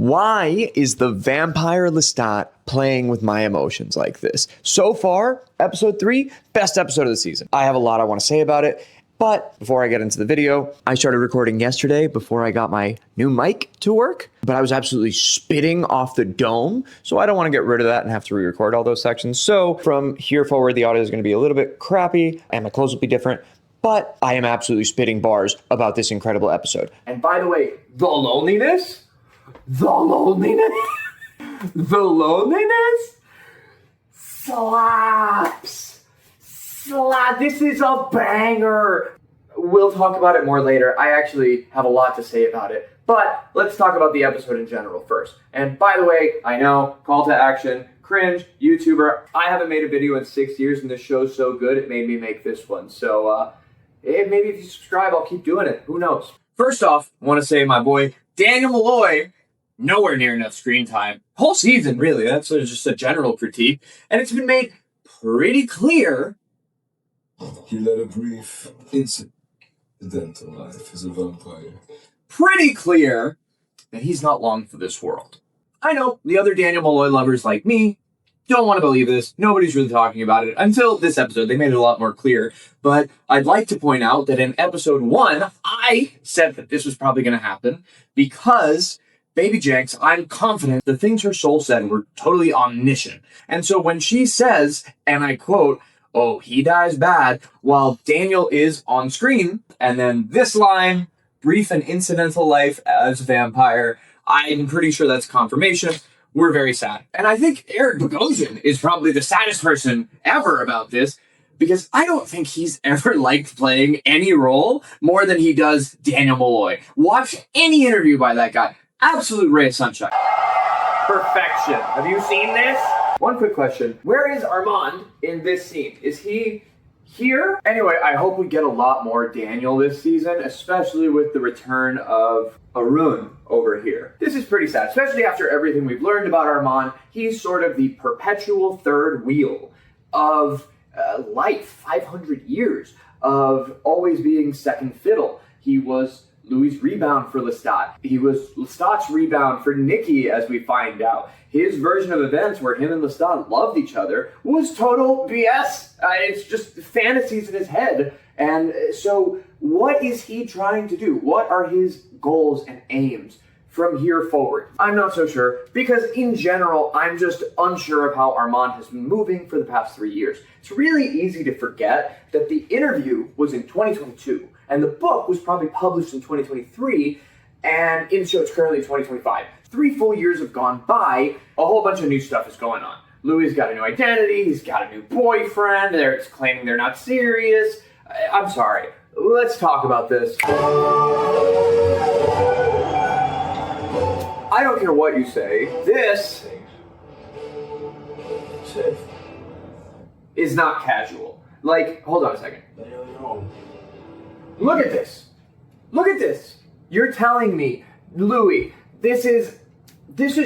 Why is the Vampire Lestat playing with my emotions like this? So far, episode 3, best episode of the season. I have a lot I want to say about it, but before I get into the video, I started recording yesterday before I got my new mic to work, but I was absolutely spitting off the dome, so I don't want to get rid of that and have to re-record all those sections. So from here forward, the audio is going to be a little bit crappy and my clothes will be different, but I am absolutely spitting bars about this incredible episode. And by the way, the loneliness slaps. This is a banger. We'll talk about it more later. I actually have a lot to say about it, but let's talk about the episode in general first. And by the way, I know, call to action, cringe, YouTuber. I haven't made a video in 6 years and this show's so good it made me make this one. So maybe if you subscribe, I'll keep doing it. Who knows? First off, I want to say my boy Daniel Malloy, nowhere near enough screen time. Whole season, really. That's just a general critique. And it's been made pretty clear. He led a brief incidental life as a vampire. Pretty clear that he's not long for this world. I know, the other Daniel Malloy lovers like me don't want to believe this. Nobody's really talking about it until this episode. They made it a lot more clear. But I'd like to point out that in episode 1, I said that this was probably going to happen because Baby Jenks, I'm confident the things her soul said were totally omniscient. And so when she says, and I quote, "Oh, he dies bad," while Daniel is on screen, and then this line, "brief and incidental life as a vampire," I'm pretty sure that's confirmation. We're very sad. And I think Eric Bogosian is probably the saddest person ever about this, because I don't think he's ever liked playing any role more than he does Daniel Malloy. Watch any interview by that guy. Absolute ray of sunshine. Perfection. Have you seen this? One quick question. Where is Armand in this scene? Is he here? Anyway, I hope we get a lot more Daniel this season, especially with the return of Arun over here. This is pretty sad, especially after everything we've learned about Armand. He's sort of the perpetual third wheel of life, 500 years of always being second fiddle. He was Louis' rebound for Lestat. He was Lestat's rebound for Nicki, as we find out. His version of events where him and Lestat loved each other was total BS. It's just fantasies in his head. And so what is he trying to do? What are his goals and aims from here forward? I'm not so sure, because in general, I'm just unsure of how Armand has been moving for the past 3 years. It's really easy to forget that the interview was in 2022, and the book was probably published in 2023, and so it's currently 2025. 3 full years have gone by, a whole bunch of new stuff is going on. Louis got a new identity, he's got a new boyfriend, they're claiming they're not serious. I'm sorry, let's talk about this. I don't care what you say, this is not casual. Like, hold on a second. Look at this. Look at this. You're telling me, Louis, this is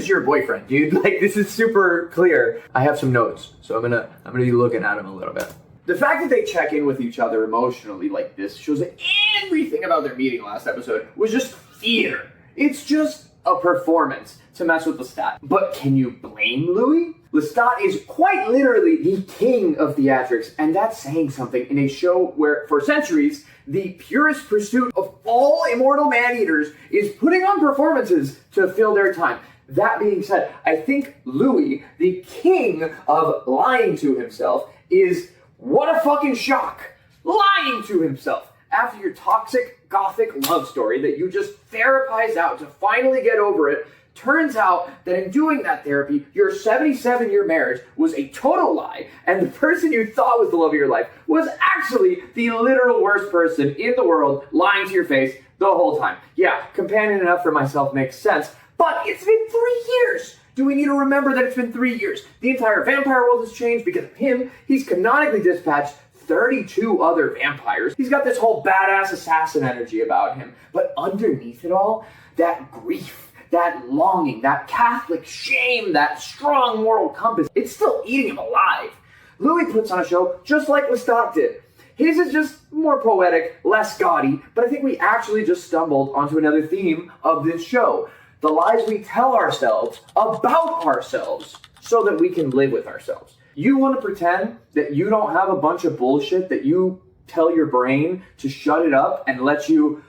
your boyfriend, dude. Like, this is super clear. I have some notes, so I'm gonna be looking at him a little bit. The fact that they check in with each other emotionally like this shows that everything about their meeting last episode was just theater. It's just a performance to mess with Lestat. But can you blame Louis? Lestat is quite literally the king of theatrics, and that's saying something in a show where, for centuries, the purest pursuit of all immortal man-eaters is putting on performances to fill their time. That being said, I think Louis, the king of lying to himself, is, what a fucking shock, lying to himself. After your toxic, gothic love story that you just therapize out to finally get over it, turns out that in doing that therapy, your 77-year marriage was a total lie, and the person you thought was the love of your life was actually the literal worst person in the world, lying to your face the whole time. Yeah, companion enough for myself makes sense, but it's been 3 years. Do we need to remember that it's been 3 years? The entire vampire world has changed because of him. He's canonically dispatched 32 other vampires. He's got this whole badass assassin energy about him. But underneath it all, that grief, that longing, that Catholic shame, that strong moral compass, it's still eating him alive. Louis puts on a show just like Lestat did. His is just more poetic, less gaudy, but I think we actually just stumbled onto another theme of this show. the lies we tell ourselves about ourselves so that we can live with ourselves. You want to pretend that you don't have a bunch of bullshit that you tell your brain to shut it up and let you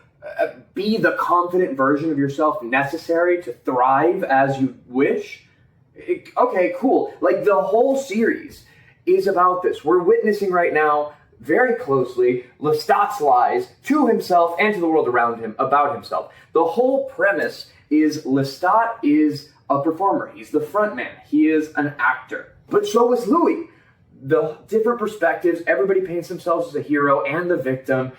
be the confident version of yourself necessary to thrive as you wish? Okay, cool. Like, the whole series is about this. We're witnessing right now very closely Lestat's lies to himself and to the world around him about himself. The whole premise is Lestat is a performer. He's the front man. He is an actor. But so is Louis. The different perspectives, everybody paints themselves as a hero and the victim.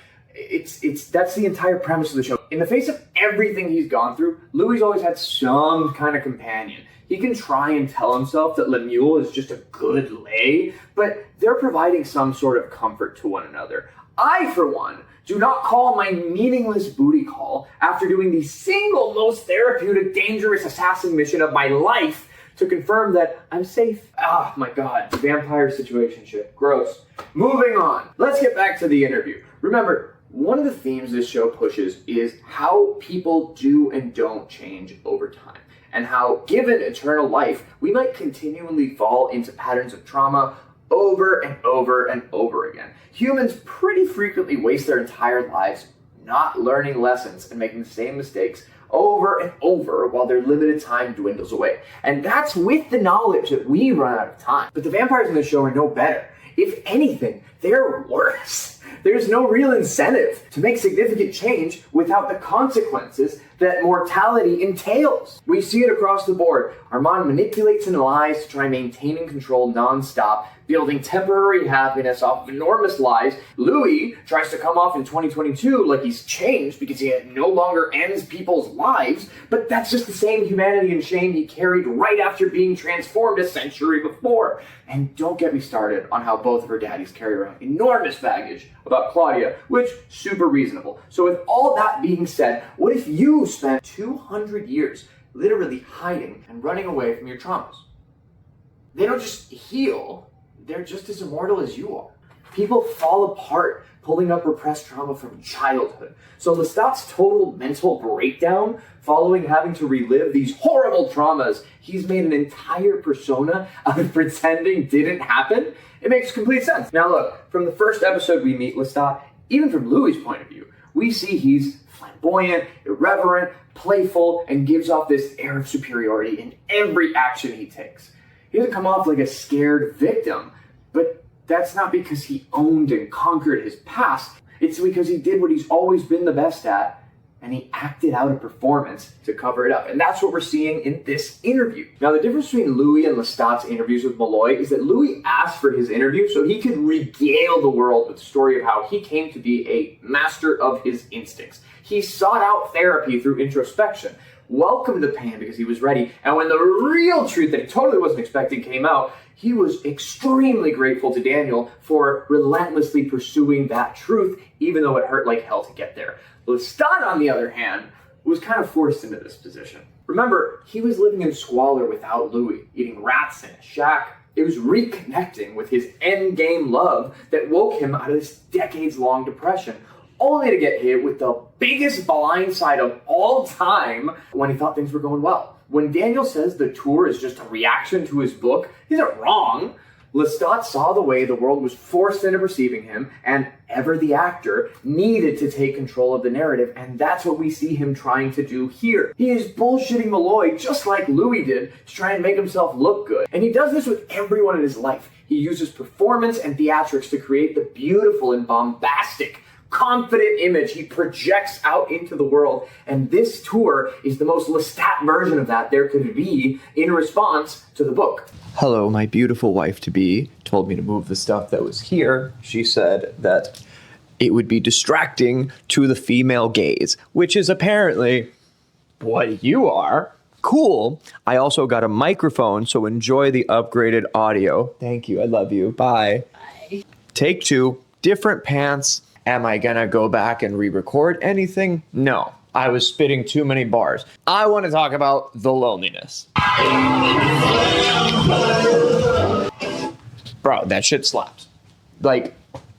That's the entire premise of the show. In the face of everything he's gone through, Louis always had some kind of companion. He can try and tell himself that Lemuel is just a good lay, but they're providing some sort of comfort to one another. I, for one, do not call my meaningless booty call after doing the single most therapeutic, dangerous assassin mission of my life to confirm that I'm safe. Oh my god, vampire situationship. Gross. Moving on. Let's get back to the interview. Remember, one of the themes this show pushes is how people do and don't change over time, and how, given eternal life, we might continually fall into patterns of trauma over and over and over again. Humans pretty frequently waste their entire lives not learning lessons and making the same mistakes over and over while their limited time dwindles away. And that's with the knowledge that we run out of time. But the vampires in the show are no better. If anything, they're worse. There's no real incentive to make significant change without the consequences that mortality entails. We see it across the board. Armand manipulates and lies to try maintaining control nonstop, building temporary happiness off of enormous lies. Louis tries to come off in 2022 like he's changed because he no longer ends people's lives, but that's just the same humanity and shame he carried right after being transformed a century before. And don't get me started on how both of her daddies carry around enormous baggage about Claudia, which super reasonable. So with all that being said, what if you spent 200 years literally hiding and running away from your traumas? They don't just heal, they're just as immortal as you are. People fall apart pulling up repressed trauma from childhood. So Lestat's total mental breakdown following having to relive these horrible traumas he's made an entire persona of pretending didn't happen. It makes complete sense. Now look, from the first episode we meet Lestat, even from Louis' point of view, we see he's flamboyant, irreverent, playful, and gives off this air of superiority in every action he takes. He doesn't come off like a scared victim, but that's not because he owned and conquered his past. It's because he did what he's always been the best at, and he acted out a performance to cover it up. And that's what we're seeing in this interview. Now, the difference between Louis and Lestat's interviews with Malloy is that Louis asked for his interview so he could regale the world with the story of how he came to be a master of his instincts. He sought out therapy through introspection, welcomed the pain because he was ready, and when the real truth that he totally wasn't expecting came out, he was extremely grateful to Daniel for relentlessly pursuing that truth, even though it hurt like hell to get there. Lestat, on the other hand, was kind of forced into this position. Remember, he was living in squalor without Louis, eating rats in a shack. It was reconnecting with his endgame love that woke him out of this decades-long depression, only to get hit with the biggest blindside of all time when he thought things were going well. When Daniel says the tour is just a reaction to his book, he's not wrong. Lestat saw the way the world was forced into perceiving him, and Ever the actor needed to take control of the narrative, and that's what we see him trying to do here. He is bullshitting Malloy just like Louis did to try and make himself look good. And he does this with everyone in his life. He uses performance and theatrics to create the beautiful and bombastic, confident image he projects out into the world, and this tour is the most Lestat version of that there could be in response to the book. Hello, my beautiful wife-to-be told me to move the stuff that was here. She said that it would be distracting to the female gaze, which is apparently what you are. Cool. I also got a microphone, so enjoy the upgraded audio. Thank you. I love you. Bye. Bye. Take 2. Different pants. Am I gonna go back and re-record anything? No. I was spitting too many bars. I want to talk about the loneliness. Bro, that shit slaps. Like,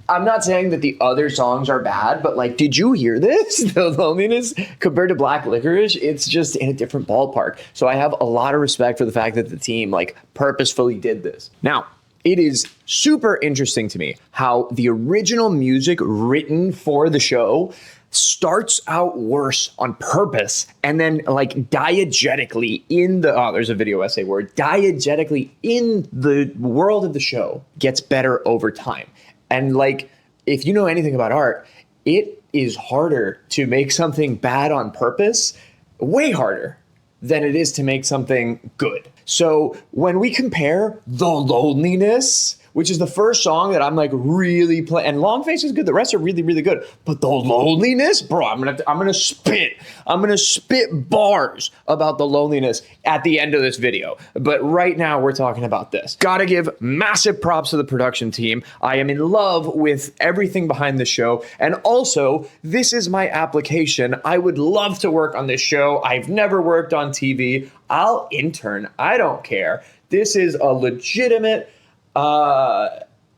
I'm not saying that the other songs are bad, but like, did you hear this? The loneliness compared to Black Licorice, it's just in a different ballpark. So I have a lot of respect for the fact that the team like purposefully did this. Now, it is super interesting to me how the original music written for the show starts out worse on purpose and then like diegetically in the, oh, there's a video essay word, diegetically in the world of the show gets better over time. And like, if you know anything about art, it is harder to make something bad on purpose, way harder than it is to make something good. So when we compare The Loneliness, which is the first song that I'm like really playing, and Long Face is good. The rest are really, really good. But The Loneliness, bro, I'm gonna spit bars about The Loneliness at the end of this video. But right now we're talking about this. Gotta give massive props to the production team. I am in love with everything behind the show. And also, this is my application. I would love to work on this show. I've never worked on TV. I'll intern. I don't care. This is a legitimate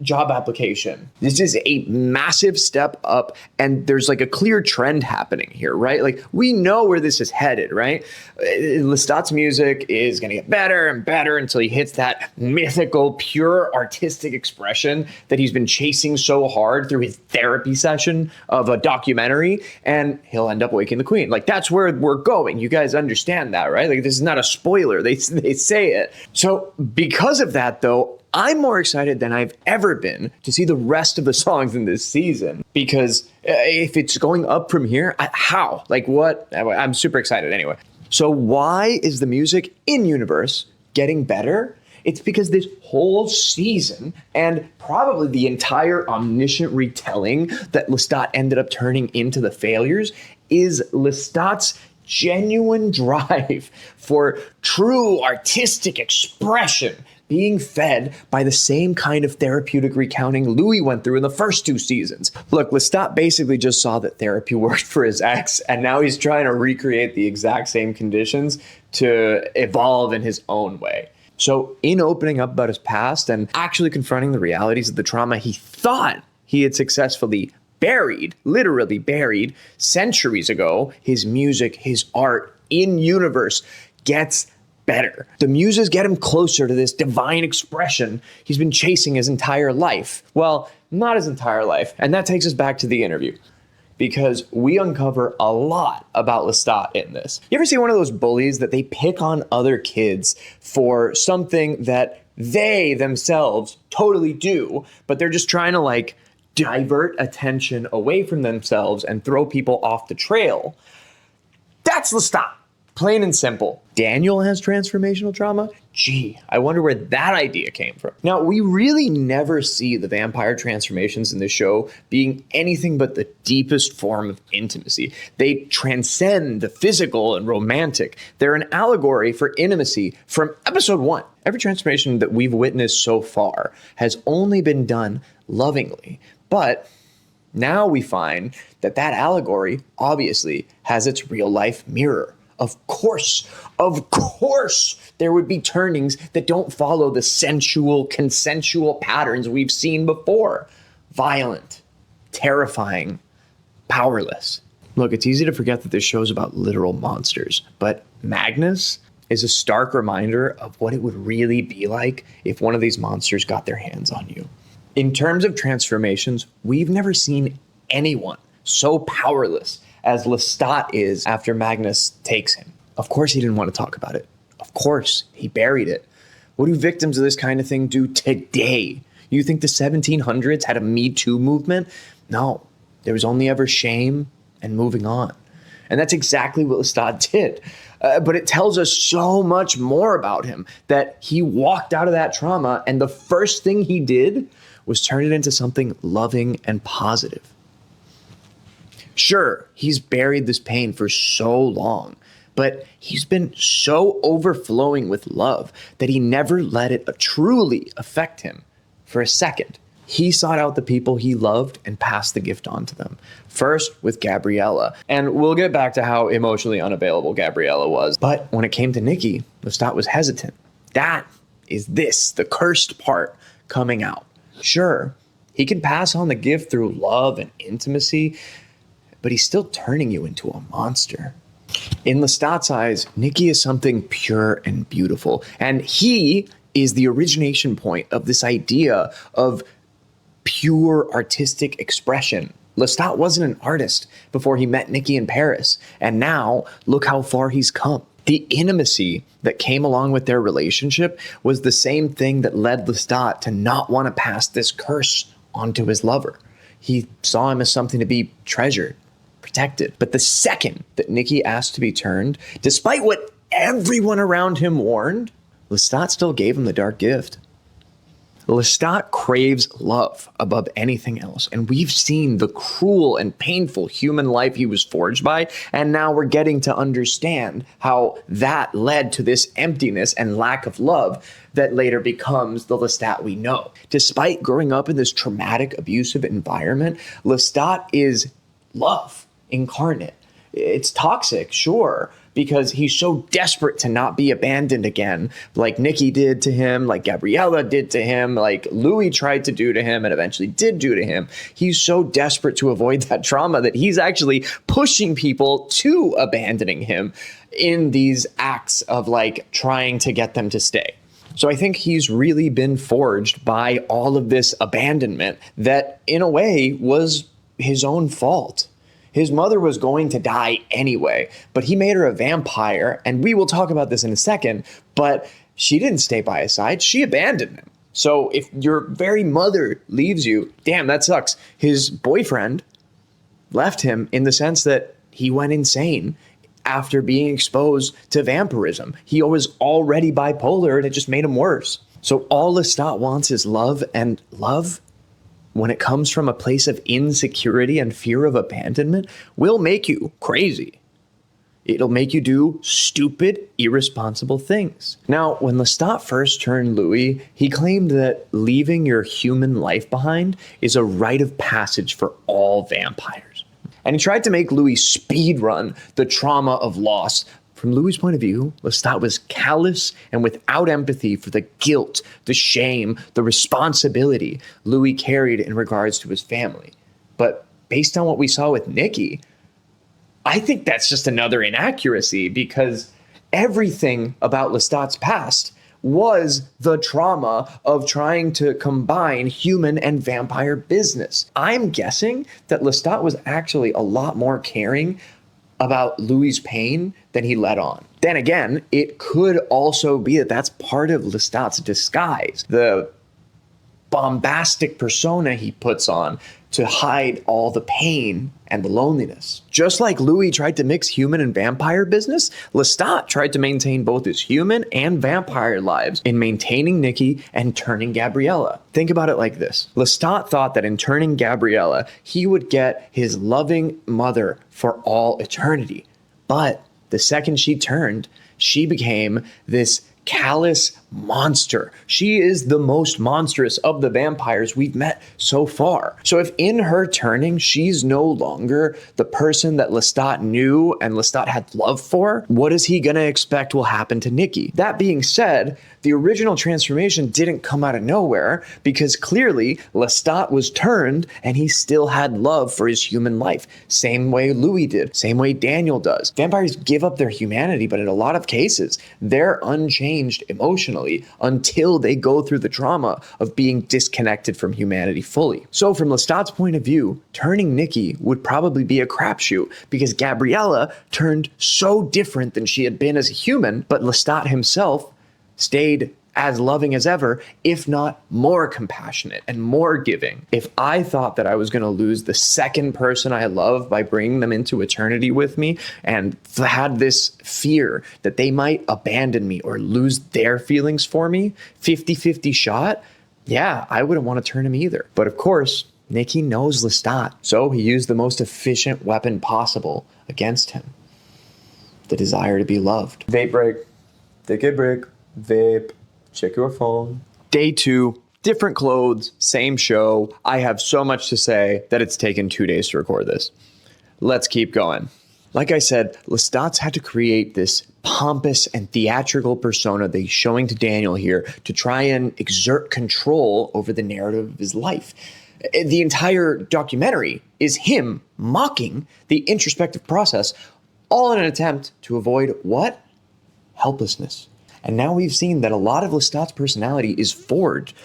job application. This is a massive step up, and there's like a clear trend happening here, right? Like we know where this is headed, right? Lestat's music is going to get better and better until he hits that mythical, pure artistic expression that he's been chasing so hard through his therapy session of a documentary, and he'll end up waking the queen. Like that's where we're going. You guys understand that, right? Like this is not a spoiler. They say it. So because of that, though, I'm more excited than I've ever been to see the rest of the songs in this season, because if it's going up from here, how? Like what? I'm super excited anyway. So why is the music in universe getting better? It's because this whole season and probably the entire omniscient retelling that Lestat ended up turning into the failures is Lestat's genuine drive for true artistic expression being fed by the same kind of therapeutic recounting Louis went through in the first 2 seasons. Look, Lestat basically just saw that therapy worked for his ex, and now he's trying to recreate the exact same conditions to evolve in his own way. So in opening up about his past and actually confronting the realities of the trauma he thought he had successfully buried, literally buried centuries ago, his music, his art in universe gets better. The muses get him closer to this divine expression he's been chasing his entire life. Well, not his entire life. And that takes us back to the interview, because we uncover a lot about Lestat in this. You ever see one of those bullies that they pick on other kids for something that they themselves totally do, but they're just trying to like divert attention away from themselves and throw people off the trail? That's Lestat. Plain and simple. Daniel has transformational trauma? Gee, I wonder where that idea came from. Now, we really never see the vampire transformations in the show being anything but the deepest form of intimacy. They transcend the physical and romantic. They're an allegory for intimacy from episode 1. Every transformation that we've witnessed so far has only been done lovingly. But now we find that that allegory obviously has its real life mirror. Of course, there would be turnings that don't follow the sensual, consensual patterns we've seen before. Violent, terrifying, powerless. Look, it's easy to forget that this show's about literal monsters, but Magnus is a stark reminder of what it would really be like if one of these monsters got their hands on you. In terms of transformations, we've never seen anyone so powerless as Lestat is after Magnus takes him. Of course he didn't want to talk about it. Of course he buried it. What do victims of this kind of thing do today? You think the 1700s had a Me Too movement? No, there was only ever shame and moving on. And that's exactly what Lestat did. But it tells us so much more about him, that he walked out of that trauma and the first thing he did was turn it into something loving and positive. Sure, he's buried this pain for so long, but he's been so overflowing with love that he never let it truly affect him for a second. He sought out the people he loved and passed the gift on to them. First with Gabriella, and we'll get back to how emotionally unavailable Gabriella was. But when it came to Nicki, Lestat was hesitant. That is the cursed part coming out. Sure, He can pass on the gift through love and intimacy, but he's still turning you into a monster. In Lestat's eyes, Nicki is something pure and beautiful, and he is the origination point of this idea of pure artistic expression. Lestat wasn't an artist before he met Nicki in Paris, and now look how far he's come. The intimacy that came along with their relationship was the same thing that led Lestat to not want to pass this curse onto his lover. He saw him as something to be treasured, protected. But the second that Nicki asked to be turned, despite what everyone around him warned, Lestat still gave him the dark gift. Lestat craves love above anything else, and we've seen the cruel and painful human life he was forged by, and now we're getting to understand how that led to this emptiness and lack of love that later becomes the Lestat we know. Despite growing up in this traumatic, abusive environment, Lestat is love incarnate. It's toxic, sure, because he's so desperate to not be abandoned again, like Nicki did to him, like Gabriella did to him, like Louis tried to do to him and eventually did do to him. He's so desperate to avoid that trauma that he's actually pushing people to abandoning him in these acts of like trying to get them to stay. So I think he's really been forged by all of this abandonment that in a way was his own fault. His mother was going to die anyway, but he made her a vampire, and we will talk about this in a second, but she didn't stay by his side. She abandoned him. So if your very mother leaves you, damn, that sucks. His boyfriend left him in the sense that he went insane after being exposed to vampirism. He was already bipolar, and it just made him worse. So all Lestat wants is love, and love, when it comes from a place of insecurity and fear of abandonment, will make you crazy. It'll make you do stupid, irresponsible things. Now, when Lestat first turned Louis, he claimed that leaving your human life behind is a rite of passage for all vampires. And he tried to make Louis speedrun the trauma of loss. From Louis' point of view, Lestat was callous and without empathy for the guilt, the shame, the responsibility Louis carried in regards to his family. But based on what we saw with Nicki, I think that's just another inaccuracy, because everything about Lestat's past was the trauma of trying to combine human and vampire business. I'm guessing that Lestat was actually a lot more caring about Louis' pain than he let on. Then again, it could also be that that's part of Lestat's disguise, the bombastic persona he puts on to hide all the pain and the loneliness. Just like Louis tried to mix human and vampire business, Lestat tried to maintain both his human and vampire lives in maintaining Nicki and turning Gabriella. Think about it like this. Lestat thought that in turning Gabriella, he would get his loving mother for all eternity. But the second she turned, she became this callous monster. She is the most monstrous of the vampires we've met so far. So if in her turning, she's no longer the person that Lestat knew and Lestat had love for, what is he gonna expect will happen to Nicki? That being said, the original transformation didn't come out of nowhere, because clearly Lestat was turned and he still had love for his human life. Same way Louis did, same way Daniel does. Vampires give up their humanity, but in a lot of cases, they're unchanged emotionally until they go through the trauma of being disconnected from humanity fully. So from Lestat's point of view, turning Nicki would probably be a crapshoot, because Gabriella turned so different than she had been as a human, but Lestat himself stayed as loving as ever, if not more compassionate and more giving. If I thought that I was going to lose the second person I love by bringing them into eternity with me, and had this fear that they might abandon me or lose their feelings for me, 50-50 shot, yeah, I wouldn't want to turn him either. But of course, Nicki knows Lestat, so he used the most efficient weapon possible against him. The desire to be loved. Vape break. Take a break. Vape. Check your phone. Day 2, different clothes, same show. I have so much to say that it's taken 2 days to record this. Let's keep going. Like I said, Lestat's had to create this pompous and theatrical persona that he's showing to Daniel here to try and exert control over the narrative of his life. The entire documentary is him mocking the introspective process, all in an attempt to avoid what? Helplessness. And now we've seen that a lot of Lestat's personality is forged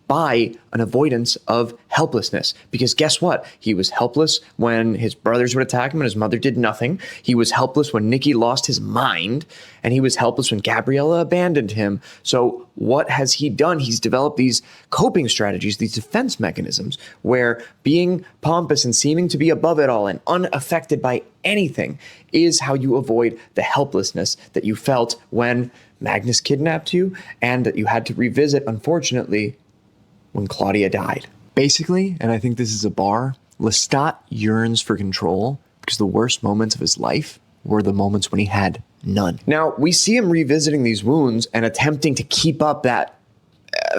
by an avoidance of helplessness. Because guess what? He was helpless when his brothers would attack him and his mother did nothing. He was helpless when Nicki lost his mind. And he was helpless when Gabriella abandoned him. So what has he done? He's developed these coping strategies, these defense mechanisms, where being pompous and seeming to be above it all and unaffected by anything is how you avoid the helplessness that you felt when Magnus kidnapped you and that you had to revisit, unfortunately, when Claudia died. Basically, and I think this is a bar, Lestat yearns for control because the worst moments of his life were the moments when he had none. Now, we see him revisiting these wounds and attempting to keep up that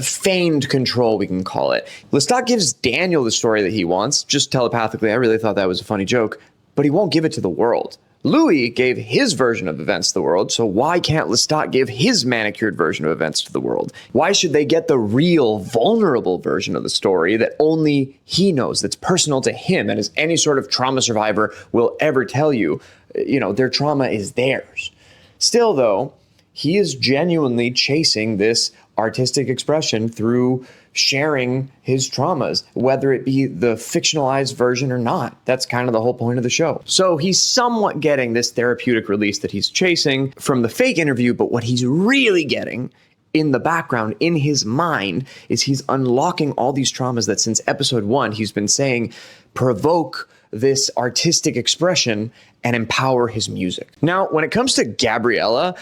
feigned control, we can call it. Lestat gives Daniel the story that he wants, just telepathically. I really thought that was a funny joke, but he won't give it to the world. Louis gave his version of events to the world, so why can't Lestat give his manicured version of events to the world? Why should they get the real, vulnerable version of the story that only he knows, that's personal to him, and as any sort of trauma survivor will ever tell you, their trauma is theirs. Still, though, he is genuinely chasing this artistic expression through sharing his traumas, whether it be the fictionalized version or not. That's kind of the whole point of the show. So he's somewhat getting this therapeutic release that he's chasing from the fake interview, but what he's really getting in the background, in his mind, is he's unlocking all these traumas that since episode 1, he's been saying provoke this artistic expression and empower his music. Now, when it comes to Gabriella,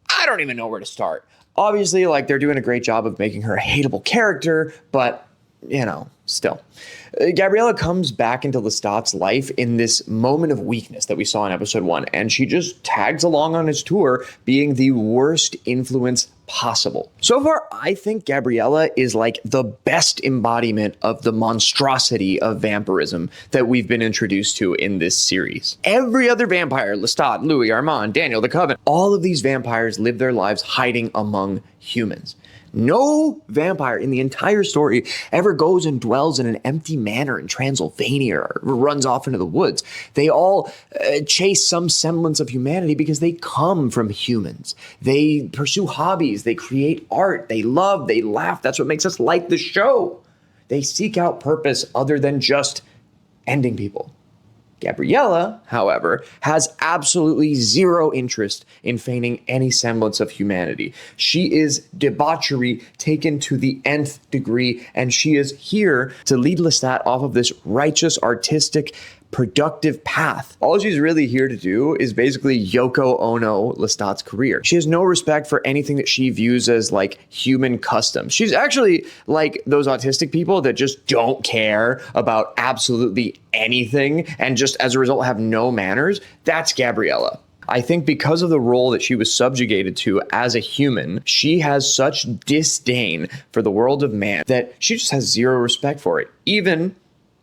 I don't even know where to start. Obviously, they're doing a great job of making her a hateable character, but, still. Gabriella comes back into Lestat's life in this moment of weakness that we saw in episode 1, and she just tags along on his tour, being the worst influence possible. So far, I think Gabriella is the best embodiment of the monstrosity of vampirism that we've been introduced to in this series. Every other vampire, Lestat, Louis, Armand, Daniel, the Coven, all of these vampires live their lives hiding among humans. No vampire in the entire story ever goes and dwells in an empty manor in Transylvania or runs off into the woods. They all chase some semblance of humanity because they come from humans. They pursue hobbies. They create art. They love. They laugh. That's what makes us like the show. They seek out purpose other than just ending people. Gabriella, however, has absolutely zero interest in feigning any semblance of humanity. She is debauchery taken to the nth degree, and she is here to lead Lestat off of this righteous, artistic, productive path. All she's really here to do is basically Yoko Ono Lestat's career. She has no respect for anything that she views as human customs. She's actually like those autistic people that just don't care about absolutely anything and just as a result have no manners. That's Gabriella. I think because of the role that she was subjugated to as a human, she has such disdain for the world of man that she just has zero respect for it. Even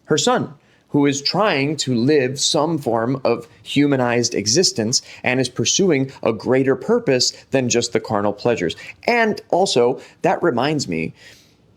her son, who is trying to live some form of humanized existence and is pursuing a greater purpose than just the carnal pleasures. And also, that reminds me,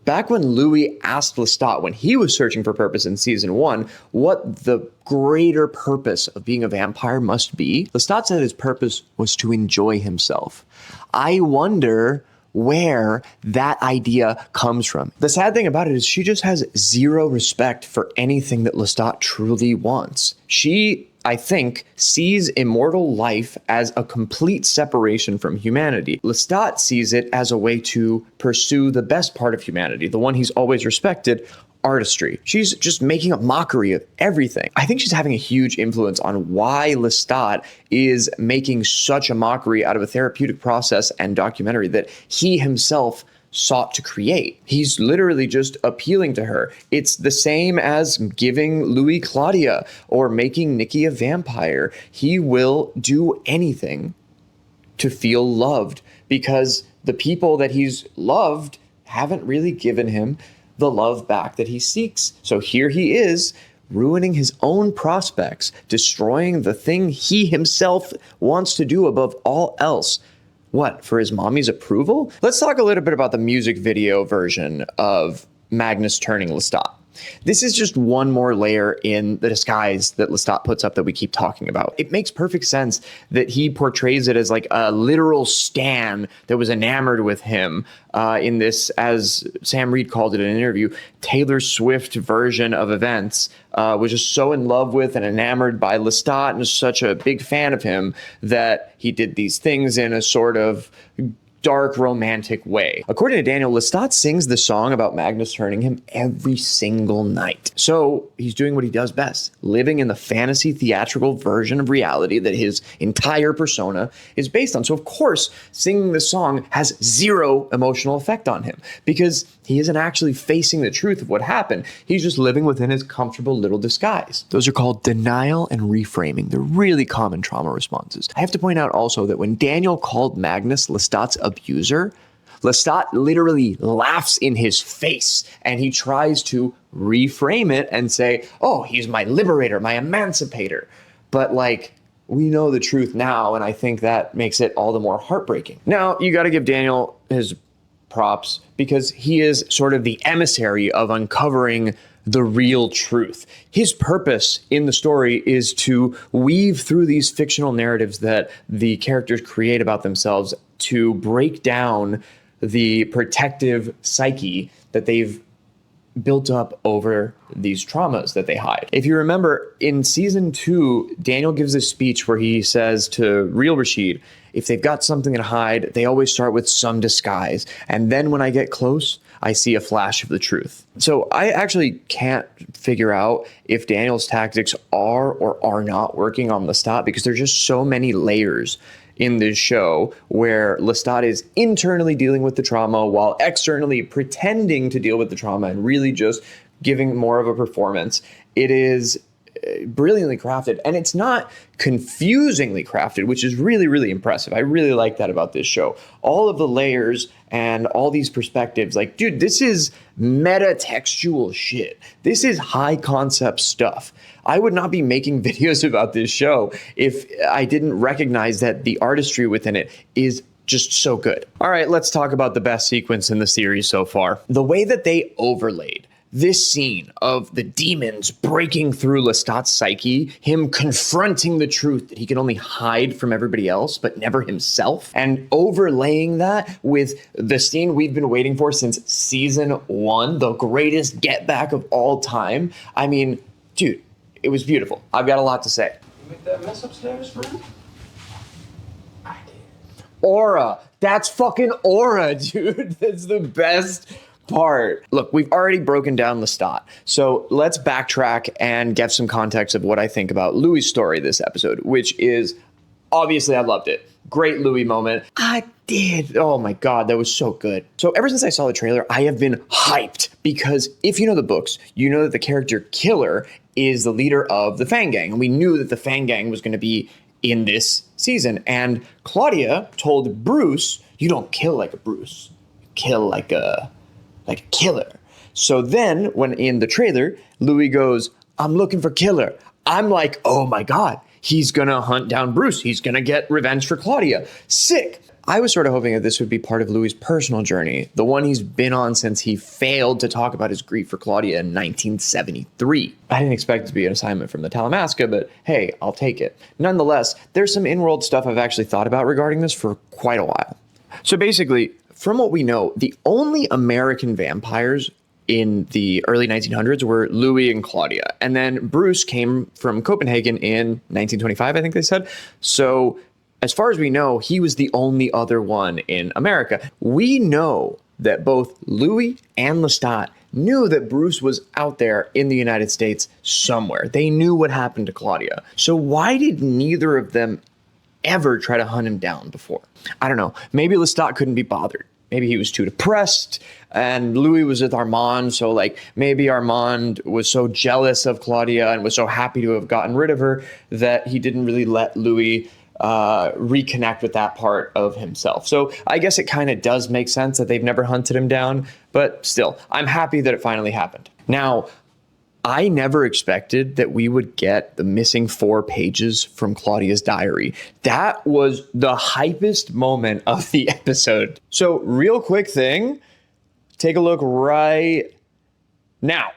back when Louis asked Lestat, when he was searching for purpose in season 1, what the greater purpose of being a vampire must be, Lestat said his purpose was to enjoy himself. I wonder where that idea comes from. The sad thing about it is she just has zero respect for anything that Lestat truly wants. She, I think, sees immortal life as a complete separation from humanity. Lestat sees it as a way to pursue the best part of humanity, the one he's always respected, artistry. She's just making a mockery of everything. I think she's having a huge influence on why Lestat is making such a mockery out of a therapeutic process and documentary that he himself sought to create. He's literally just appealing to her. It's the same as giving Louis Claudia or making Nicki a vampire. He will do anything to feel loved because the people that he's loved haven't really given him the love back that he seeks. So here he is, ruining his own prospects, destroying the thing he himself wants to do above all else. What, for his mommy's approval? Let's talk a little bit about the music video version of Magnus turning Lestat. This is just one more layer in the disguise that Lestat puts up that we keep talking about. It makes perfect sense that he portrays it as like a literal stan that was enamored with him in this, as Sam Reed called it in an interview, Taylor Swift version of events, was just so in love with and enamored by Lestat and was such a big fan of him that he did these things in a sort of dark romantic way. According to Daniel, Lestat sings the song about Magnus turning him every single night. So he's doing what he does best, living in the fantasy theatrical version of reality that his entire persona is based on. So of course, singing the song has zero emotional effect on him because he isn't actually facing the truth of what happened. He's just living within his comfortable little disguise. Those are called denial and reframing. They're really common trauma responses. I have to point out also that when Daniel called Magnus Lestat's abuser, Lestat literally laughs in his face and he tries to reframe it and say, oh, he's my liberator, my emancipator. But like, we know the truth now, and I think that makes it all the more heartbreaking. Now, you got to give Daniel his props because he is sort of the emissary of uncovering the real truth. His purpose in the story is to weave through these fictional narratives that the characters create about themselves to break down the protective psyche that they've built up over these traumas that they hide. If you remember, in season 2, Daniel gives a speech where he says to Real Rashid, if they've got something to hide, they always start with some disguise. And then when I get close, I see a flash of the truth. So I actually can't figure out if Daniel's tactics are or are not working on Lestat because there's just so many layers in this show where Lestat is internally dealing with the trauma while externally pretending to deal with the trauma and really just giving more of a performance. It is brilliantly crafted, and it's not confusingly crafted, which is really, really impressive. I really like that about this show. All of the layers and all these perspectives, like, dude, this is meta-textual shit. This is high concept stuff. I would not be making videos about this show if I didn't recognize that the artistry within it is just so good. All right, let's talk about the best sequence in the series so far. The way that they overlaid this scene of the demons breaking through Lestat's psyche, him confronting the truth that he can only hide from everybody else, but never himself, and overlaying that with the scene we've been waiting for since season 1, the greatest get back of all time. I mean, dude, it was beautiful. I've got a lot to say. You make that mess upstairs, friend? I did. Aura. That's fucking aura, dude. That's the best part. Look, we've already broken down Lestat, so let's backtrack and get some context of what I think about Louis' story this episode, which is, obviously I loved it. Great Louis moment. I did. Oh my God, that was so good. So ever since I saw the trailer, I have been hyped because if you know the books, you know that the character Killer is the leader of the Fang Gang, and we knew that the Fang Gang was going to be in this season. And Claudia told Bruce, you don't kill like a Bruce, you kill like a killer. So then when in the trailer, Louis goes, I'm looking for Killer. I'm like, oh my God, he's gonna hunt down Bruce. He's gonna get revenge for Claudia. Sick. I was sort of hoping that this would be part of Louis' personal journey, the one he's been on since he failed to talk about his grief for Claudia in 1973. I didn't expect it to be an assignment from the Talamasca, but hey, I'll take it. Nonetheless, there's some in-world stuff I've actually thought about regarding this for quite a while. So basically, from what we know, the only American vampires in the early 1900s were Louis and Claudia. And then Bruce came from Copenhagen in 1925, I think they said. So as far as we know, he was the only other one in America. We know that both Louis and Lestat knew that Bruce was out there in the United States somewhere. They knew what happened to Claudia. So why did neither of them ever try to hunt him down before? I don't know. Maybe Lestat couldn't be bothered. Maybe he was too depressed, and Louis was with Armand, so like maybe Armand was so jealous of Claudia and was so happy to have gotten rid of her that he didn't really let Louis reconnect with that part of himself. So I guess it kind of does make sense that they've never hunted him down, but still, I'm happy that it finally happened. Now, I never expected that we would get the missing 4 pages from Claudia's diary. That was the hypest moment of the episode. So real quick thing, take a look right now.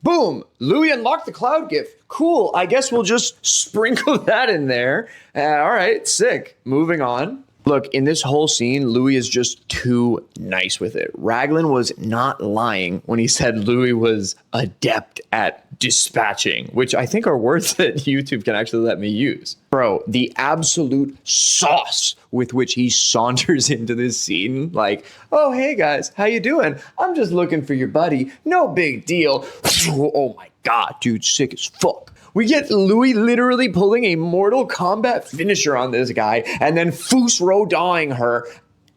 Boom! Louis unlocked the cloud gift. Cool. I guess we'll just sprinkle that in there. All right, sick. Moving on. Look, in this whole scene, Louis is just too nice with it. Raglan was not lying when he said Louis was adept at dispatching, which I think are words that YouTube can actually let me use. Bro, the absolute sauce with which he saunters into this scene, like, oh, hey guys, how you doing? I'm just looking for your buddy. No big deal. Oh my God, dude, sick as fuck. We get Louis literally pulling a Mortal Kombat finisher on this guy and then Foos Rodawing her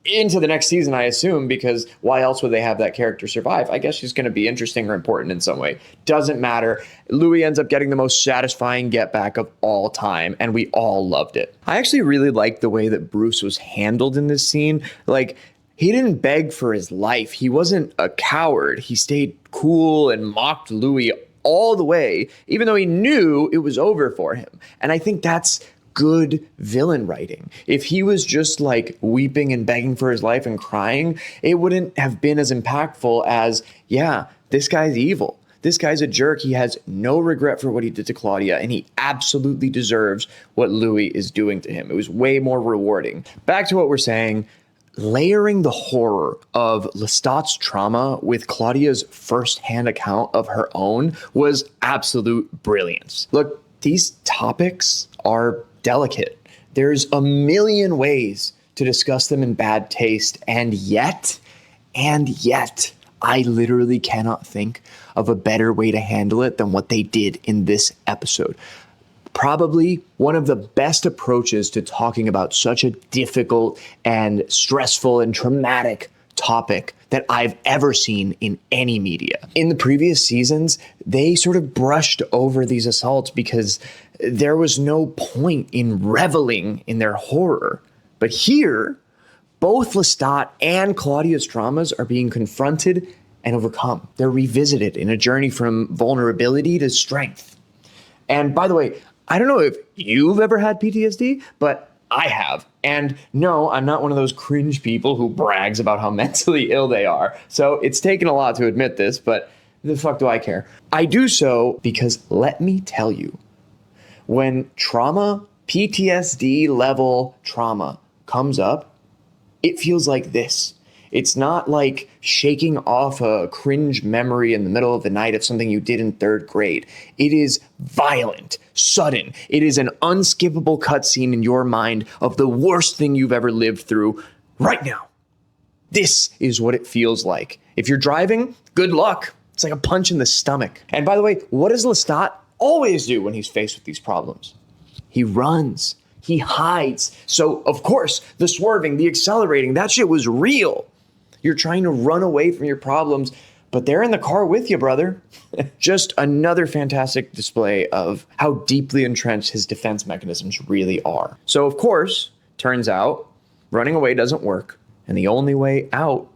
into the next season, I assume, because why else would they have that character survive? I guess she's going to be interesting or important in some way. Doesn't matter. Louis ends up getting the most satisfying get back of all time, and we all loved it. I actually really liked the way that Bruce was handled in this scene. Like, he didn't beg for his life. He wasn't a coward. He stayed cool and mocked Louis all the way, even though he knew it was over for him. And I think that's good villain writing. If he was just like weeping and begging for his life and crying, it wouldn't have been as impactful as, yeah, this guy's evil. This guy's a jerk. He has no regret for what he did to Claudia, and he absolutely deserves what Louis is doing to him. It was way more rewarding. Back to what we're saying. Layering the horror of Lestat's trauma with Claudia's firsthand account of her own was absolute brilliance. Look, these topics are delicate. There's a million ways to discuss them in bad taste, and yet, I literally cannot think of a better way to handle it than what they did in this episode. Probably one of the best approaches to talking about such a difficult and stressful and traumatic topic that I've ever seen in any media. In the previous seasons, they sort of brushed over these assaults because there was no point in reveling in their horror. But here, both Lestat and Claudia's traumas are being confronted and overcome. They're revisited in a journey from vulnerability to strength. And by the way, I don't know if you've ever had PTSD, but I have. And no, I'm not one of those cringe people who brags about how mentally ill they are. So it's taken a lot to admit this, but the fuck do I care? I do so because let me tell you, when trauma, PTSD level trauma comes up, it feels like this. It's not like shaking off a cringe memory in the middle of the night of something you did in third grade. It is violent, sudden. It is an unskippable cutscene in your mind of the worst thing you've ever lived through right now. This is what it feels like. If you're driving, good luck. It's like a punch in the stomach. And by the way, what does Lestat always do when he's faced with these problems? He runs. He hides. So, of course, the swerving, the accelerating, that shit was real. You're trying to run away from your problems, but they're in the car with you, brother. Just another fantastic display of how deeply entrenched his defense mechanisms really are. So, of course, turns out running away doesn't work, and the only way out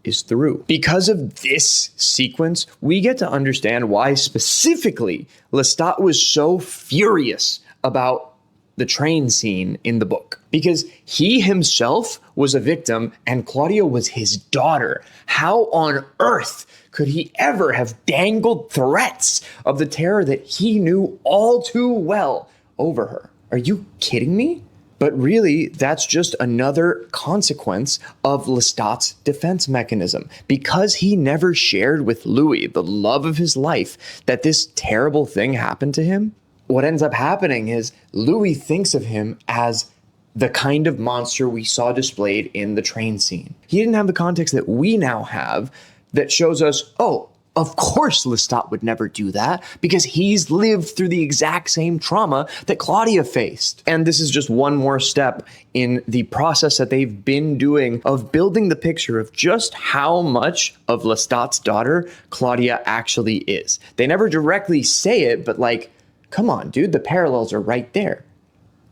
is through. Because of this sequence, we get to understand why specifically Lestat was so furious about the train scene in the book, because he himself was a victim and Claudia was his daughter. How on earth could he ever have dangled threats of the terror that he knew all too well over her? Are you kidding me? But really, that's just another consequence of Lestat's defense mechanism. Because he never shared with Louis, the love of his life, that this terrible thing happened to him, what ends up happening is Louis thinks of him as the kind of monster we saw displayed in the train scene. He didn't have the context that we now have that shows us, oh, of course Lestat would never do that because he's lived through the exact same trauma that Claudia faced. And this is just one more step in the process that they've been doing of building the picture of just how much of Lestat's daughter Claudia actually is. They never directly say it, but like, come on, dude, the parallels are right there.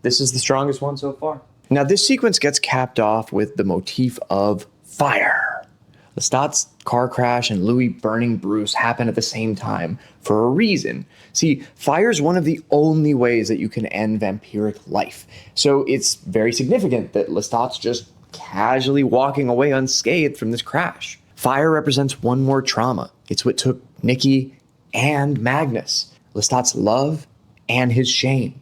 This is the strongest one so far. Now, this sequence gets capped off with the motif of fire. Lestat's car crash and Louis burning Bruce happen at the same time for a reason. See, fire is one of the only ways that you can end vampiric life. So it's very significant that Lestat's just casually walking away unscathed from this crash. Fire represents one more trauma. It's what took Nicki and Magnus, Lestat's love and his shame.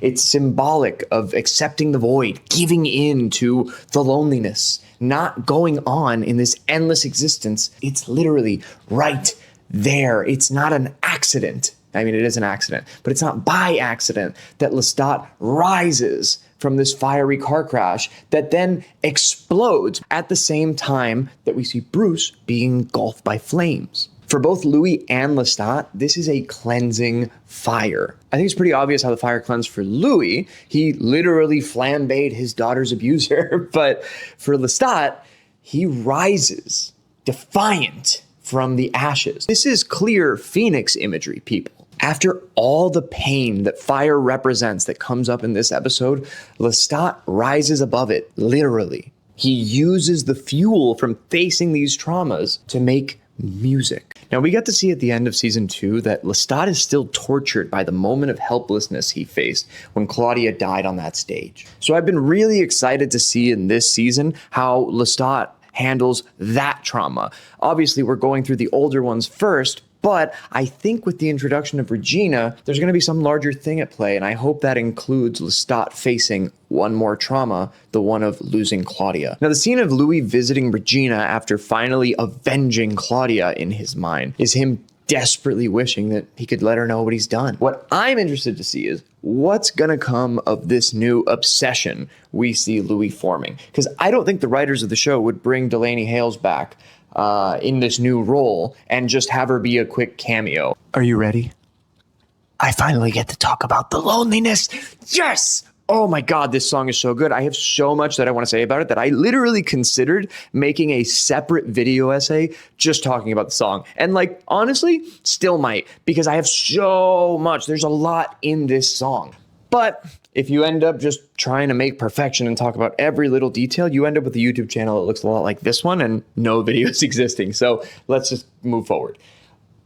It's symbolic of accepting the void, giving in to the loneliness, not going on in this endless existence. It's literally right there. It's not an accident. I mean, it is an accident, but it's not by accident that Lestat rises from this fiery car crash that then explodes at the same time that we see Bruce being engulfed by flames. For both Louis and Lestat, this is a cleansing fire. I think it's pretty obvious how the fire cleansed for Louis. He literally flambéed his daughter's abuser. But for Lestat, he rises defiant from the ashes. This is clear Phoenix imagery, people. After all the pain that fire represents that comes up in this episode, Lestat rises above it, literally. He uses the fuel from facing these traumas to make music. Now, we got to see at the end of season 2 that Lestat is still tortured by the moment of helplessness he faced when Claudia died on that stage. So I've been really excited to see in this season how Lestat handles that trauma. Obviously, we're going through the older ones first, but I think with the introduction of Regina, there's going to be some larger thing at play, and I hope that includes Lestat facing one more trauma, the one of losing Claudia. Now, the scene of Louis visiting Regina after finally avenging Claudia in his mind is him desperately wishing that he could let her know what he's done. What I'm interested to see is what's going to come of this new obsession we see Louis forming. Because I don't think the writers of the show would bring Delaney Hales back in this new role and just have her be a quick cameo. Are you ready? I finally get to talk about the loneliness. Yes! Oh my God, this song is so good. I have so much that I want to say about it that I literally considered making a separate video essay just talking about the song. And like, honestly, still might, because I have so much. There's a lot in this song. But if you end up just trying to make perfection and talk about every little detail, you end up with a YouTube channel that looks a lot like this one and no videos existing. So let's just move forward.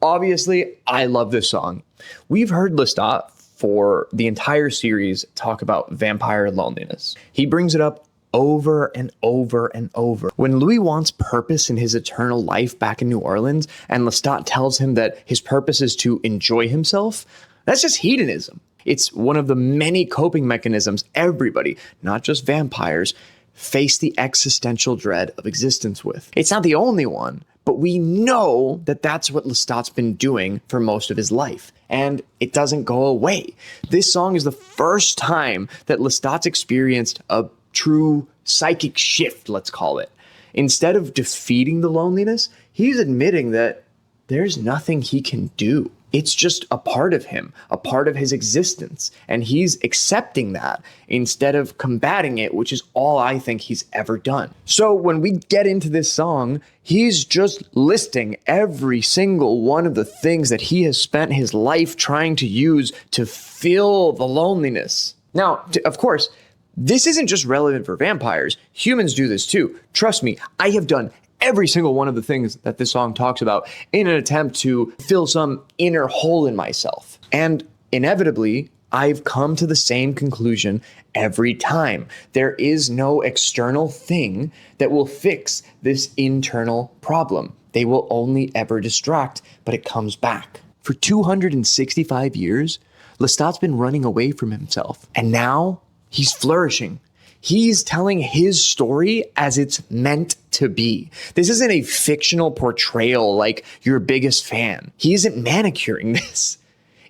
Obviously, I love this song. We've heard Lestat for the entire series talk about vampire loneliness. He brings it up over and over and over. When Louis wants purpose in his eternal life back in New Orleans, and Lestat tells him that his purpose is to enjoy himself, that's just hedonism. It's one of the many coping mechanisms everybody, not just vampires, face the existential dread of existence with. It's not the only one, but we know that that's what Lestat's been doing for most of his life, and it doesn't go away. This song is the first time that Lestat's experienced a true psychic shift, let's call it. Instead of defeating the loneliness, he's admitting that there's nothing he can do. It's just a part of him, a part of his existence. And he's accepting that instead of combating it, which is all I think he's ever done. So when we get into this song, he's just listing every single one of the things that he has spent his life trying to use to fill the loneliness. Now, of course, this isn't just relevant for vampires. Humans do this too. Trust me, I have done every single one of the things that this song talks about in an attempt to fill some inner hole in myself. And inevitably, I've come to the same conclusion every time. There is no external thing that will fix this internal problem. They will only ever distract, but it comes back. For 265 years, Lestat's been running away from himself, and now he's flourishing. He's telling his story as it's meant to be. This isn't a fictional portrayal like your biggest fan. He isn't manicuring this.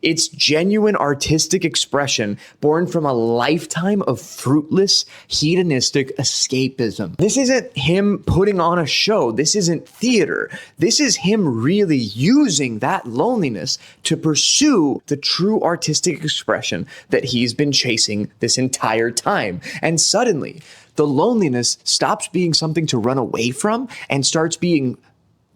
It's genuine artistic expression born from a lifetime of fruitless, hedonistic escapism. This isn't him putting on a show. This isn't theater. This is him really using that loneliness to pursue the true artistic expression that he's been chasing this entire time. And suddenly, the loneliness stops being something to run away from and starts being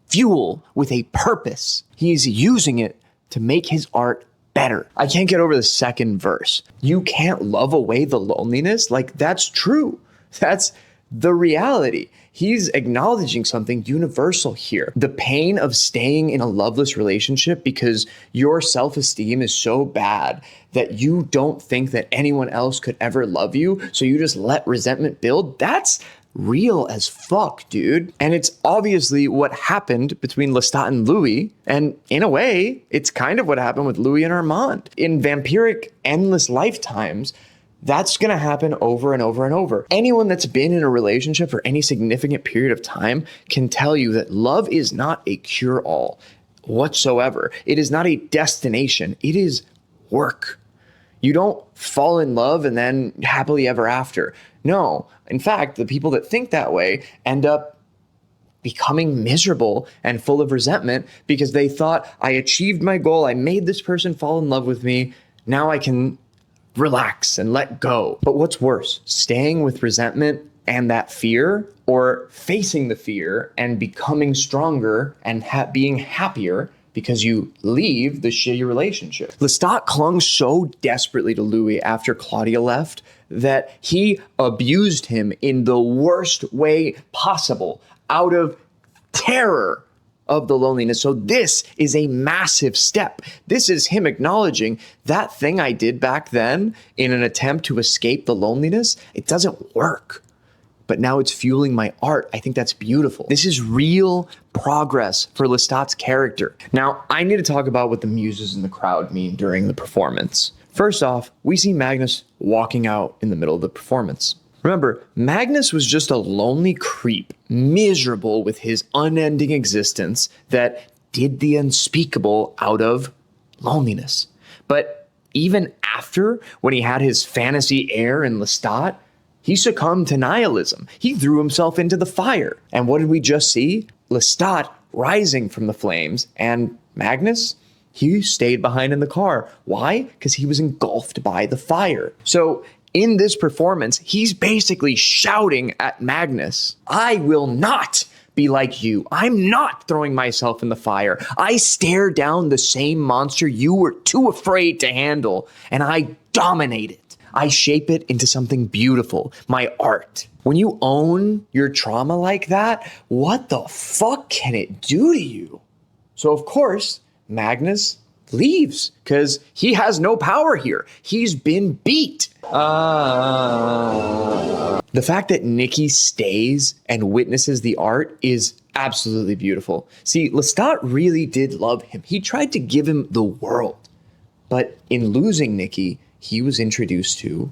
fuel with a purpose. He's using it to make his art better. I can't get over the second verse. You can't love away the loneliness. Like, that's true. That's the reality. He's acknowledging something universal here. The pain of staying in a loveless relationship because your self-esteem is so bad that you don't think that anyone else could ever love you, so you just let resentment build. That's real as fuck, dude. And it's obviously what happened between Lestat and Louis. And in a way, it's kind of what happened with Louis and Armand. In vampiric endless lifetimes, that's going to happen over and over and over. Anyone that's been in a relationship for any significant period of time can tell you that love is not a cure-all whatsoever. It is not a destination. It is work. You don't fall in love and then happily ever after. No. In fact, the people that think that way end up becoming miserable and full of resentment because they thought, I achieved my goal. I made this person fall in love with me. Now I can relax and let go. But what's worse, staying with resentment and that fear, or facing the fear and becoming stronger and being happier because you leave the shitty relationship? Lestat clung so desperately to Louis after Claudia left that he abused him in the worst way possible out of terror of the loneliness. So this is a massive step. This is him acknowledging that thing I did back then in an attempt to escape the loneliness, it doesn't work. But now it's fueling my art. I think that's beautiful. This is real progress for Lestat's character. Now, I need to talk about what the muses in the crowd mean during the performance. First off, we see Magnus walking out in the middle of the performance. Remember, Magnus was just a lonely creep, miserable with his unending existence that did the unspeakable out of loneliness. But even after, when he had his fantasy heir in Lestat, he succumbed to nihilism. He threw himself into the fire. And what did we just see? Lestat rising from the flames, and Magnus, he stayed behind in the car. Why? Because he was engulfed by the fire. So in this performance, he's basically shouting at Magnus, I will not be like you. I'm not throwing myself in the fire. I stare down the same monster you were too afraid to handle, and I dominate it. I shape it into something beautiful, my art. When you own your trauma like that, what the fuck can it do to you? So of course, Magnus leaves because he has no power here. He's been beat. The fact that Nicki stays and witnesses the art is absolutely beautiful. See, Lestat really did love him. He tried to give him the world. But in losing Nicki, he was introduced to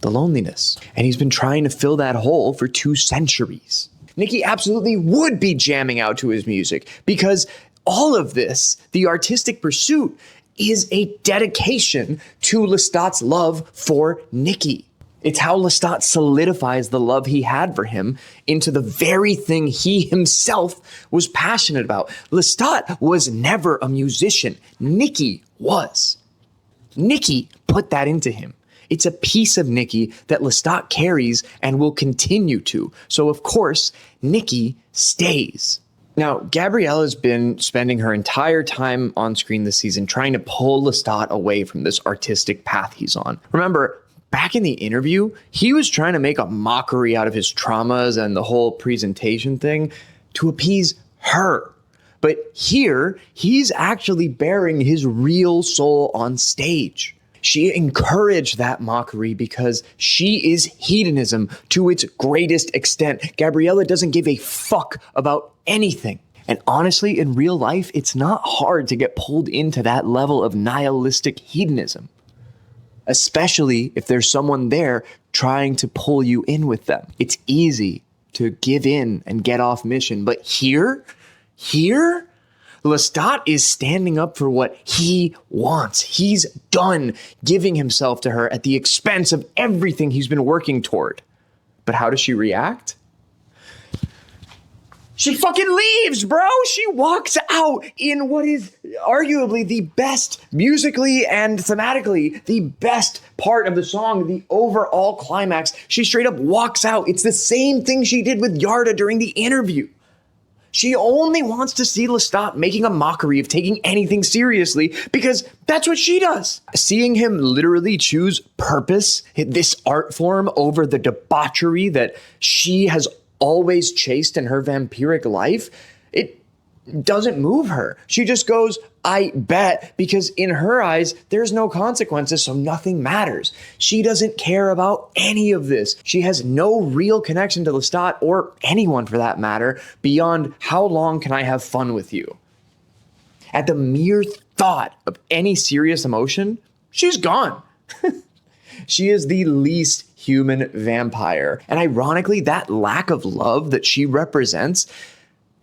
the loneliness. And he's been trying to fill that hole for 2 centuries. Nicki absolutely would be jamming out to his music because all of this, the artistic pursuit, is a dedication to Lestat's love for Nicki. It's how Lestat solidifies the love he had for him into the very thing he himself was passionate about. Lestat was never a musician. Nicki was. Nicki put that into him. It's a piece of Nicki that Lestat carries and will continue to. So of course, Nicki stays. Now, Gabrielle has been spending her entire time on screen this season trying to pull Lestat away from this artistic path he's on. Remember, back in the interview, he was trying to make a mockery out of his traumas and the whole presentation thing to appease her. But here, he's actually bearing his real soul on stage. She encouraged that mockery because she is hedonism to its greatest extent. Gabriella doesn't give a fuck about anything. And honestly, in real life, it's not hard to get pulled into that level of nihilistic hedonism, especially if there's someone there trying to pull you in with them. It's easy to give in and get off mission. But here, Lestat is standing up for what he wants. He's done giving himself to her at the expense of everything he's been working toward. But how does she react? She fucking leaves, bro. She walks out in what is arguably the best, musically and thematically, the best part of the song, the overall climax. She straight up walks out. It's the same thing she did with Yarda during the interview. She only wants to see Lestat making a mockery of taking anything seriously because that's what she does. Seeing him literally choose purpose, this art form, over the debauchery that she has always chased in her vampiric life, it doesn't move her. She just goes, I bet, because in her eyes, there's no consequences, so nothing matters. She doesn't care about any of this. She has no real connection to Lestat or anyone for that matter beyond how long can I have fun with you. At the mere thought of any serious emotion, she's gone. She is the least human vampire. And ironically, that lack of love that she represents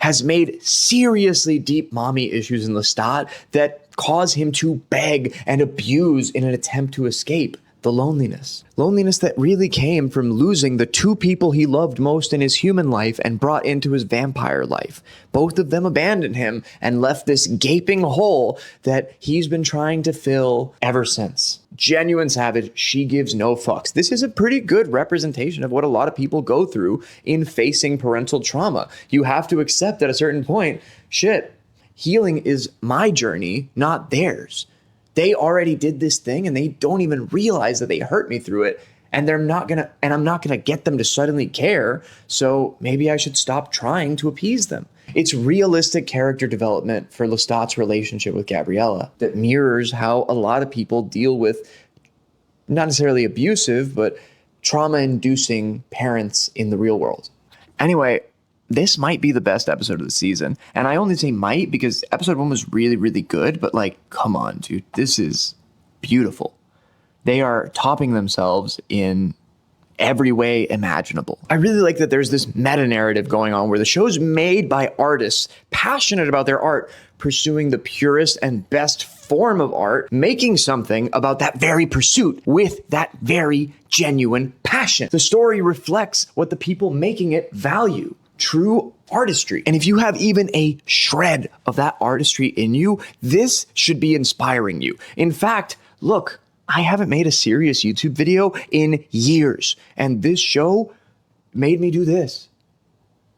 has made seriously deep mommy issues in Lestat that cause him to beg and abuse in an attempt to escape the loneliness. Loneliness that really came from losing the two people he loved most in his human life and brought into his vampire life. Both of them abandoned him and left this gaping hole that he's been trying to fill ever since. Genuine savage, she gives no fucks. This is a pretty good representation of what a lot of people go through in facing parental trauma. You have to accept at a certain point, shit, healing is my journey, not theirs. They already did this thing and they don't even realize that they hurt me through it. And I'm not gonna get them to suddenly care. So maybe I should stop trying to appease them. It's realistic character development for Lestat's relationship with Gabriella that mirrors how a lot of people deal with not necessarily abusive, but trauma-inducing parents in the real world. Anyway, this might be the best episode of the season. And I only say might because episode 1 was really, really good. But like, come on, dude, this is beautiful. They are topping themselves in every way imaginable. I really like that there's this meta narrative going on where the show's made by artists passionate about their art, pursuing the purest and best form of art, making something about that very pursuit with that very genuine passion. The story reflects what the people making it value. True artistry. And if you have even a shred of that artistry in you, this should be inspiring you. In fact, look, I haven't made a serious YouTube video in years, and this show made me do this.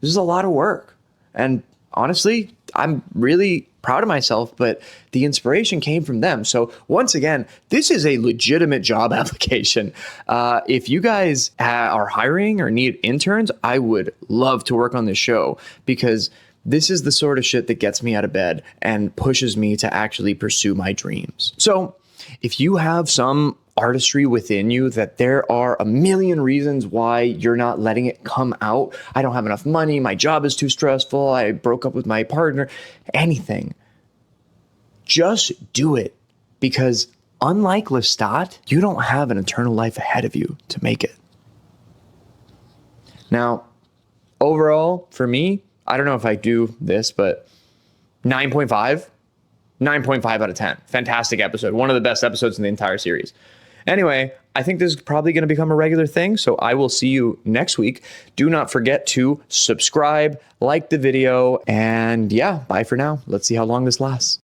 This is a lot of work. And honestly, I'm really proud of myself, but the inspiration came from them. So once again, this is a legitimate job application. If you guys are hiring or need interns, I would love to work on this show because this is the sort of shit that gets me out of bed and pushes me to actually pursue my dreams. So if you have some artistry within you that there are a million reasons why you're not letting it come out. I don't have enough money. My job is too stressful. I broke up with my partner. Anything. Just do it because unlike Lestat, you don't have an eternal life ahead of you to make it. Now, overall, for me, I don't know if I do this, but 9.5. 9.5 out of 10. Fantastic episode. One of the best episodes in the entire series. Anyway, I think this is probably going to become a regular thing, so I will see you next week. Do not forget to subscribe, like the video, and yeah, bye for now. Let's see how long this lasts.